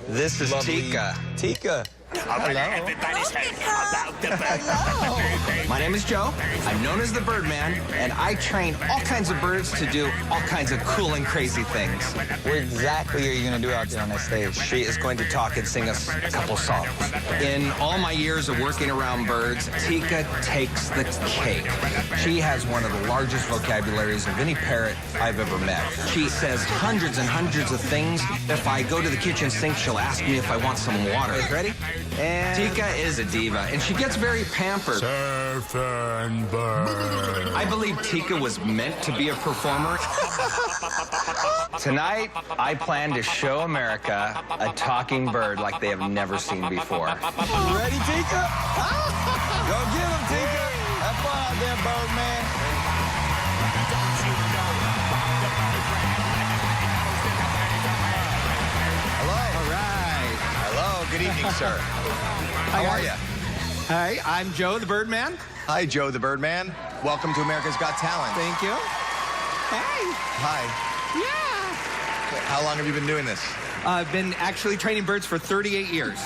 This is Lovely. Tika. Tika. My name is Joe. I'm known as the Birdman, and I train all kinds of birds to do all kinds of cool and crazy things. What exactly are you going to do out there on that stage? She is going to talk and sing us a couple songs. In all my years of working around birds, Tika takes the cake. She has one of the largest vocabularies of any parrot I've ever met. She says hundreds and hundreds of things. If I go to the kitchen sink, she'll ask me if I want some water. Ready? And Tika is a diva, and she gets very pampered. Surf and burn. I believe Tika was meant to be a performer. Tonight, I plan to show America a talking bird like they have never seen before. Ready, Tika? Go get him, Tika. Have fun out there, Birdman. Hello. All right. Hello. Good evening, sir. How are you? Hi, I'm Joe the Birdman. Hi, Joe the Birdman. Welcome to America's Got Talent. Thank you. Hey. Hi. Yeah. How long have you been doing this? I've been actually training birds for 38 years.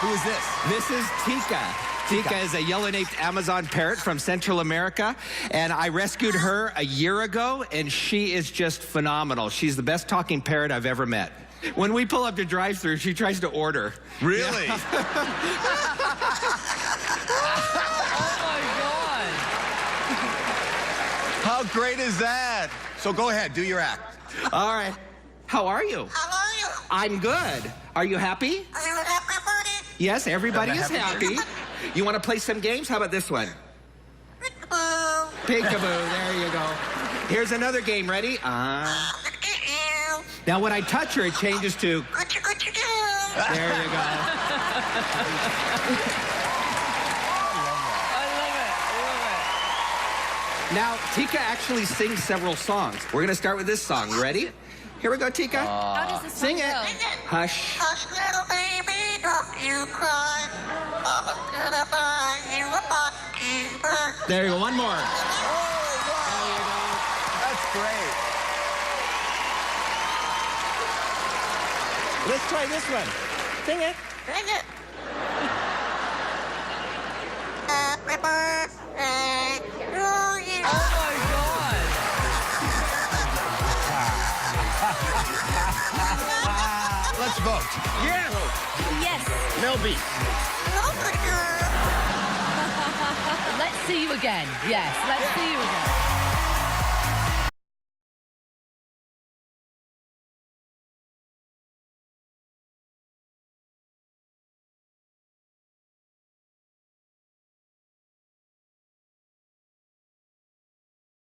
Who is this? This is Tika. Tika is a yellow-naped Amazon parrot from Central America, and I rescued her a year ago, and she is just phenomenal. She's the best talking parrot I've ever met. When we pull up to drive-thru, she tries to order. Really? Yeah. How great is that? So go ahead, do your act. All right. How are you? How are you? I'm good. Are you happy? Are you happy, buddy? Yes, everybody is Happy. happy. You want to play some games? How about this one? Peekaboo. Peekaboo. There you go. Here's another game. Ready? Now, when I touch her, it changes to... What you do? There you go. Now, Tika actually sings several songs. We're going to start with this song. You ready? Here we go, Tika. How does this song Sing it. go? Hush. Hush, little baby, don't you cry. Mama's gonna buy you a mockingbird. There you go. One more. That's great. Let's try this one. Sing it. Sing it. Happy birthday to you. Let's vote. Yes. Yes. No beat. Love the girl. Let's see you again. Yes, let's see you again.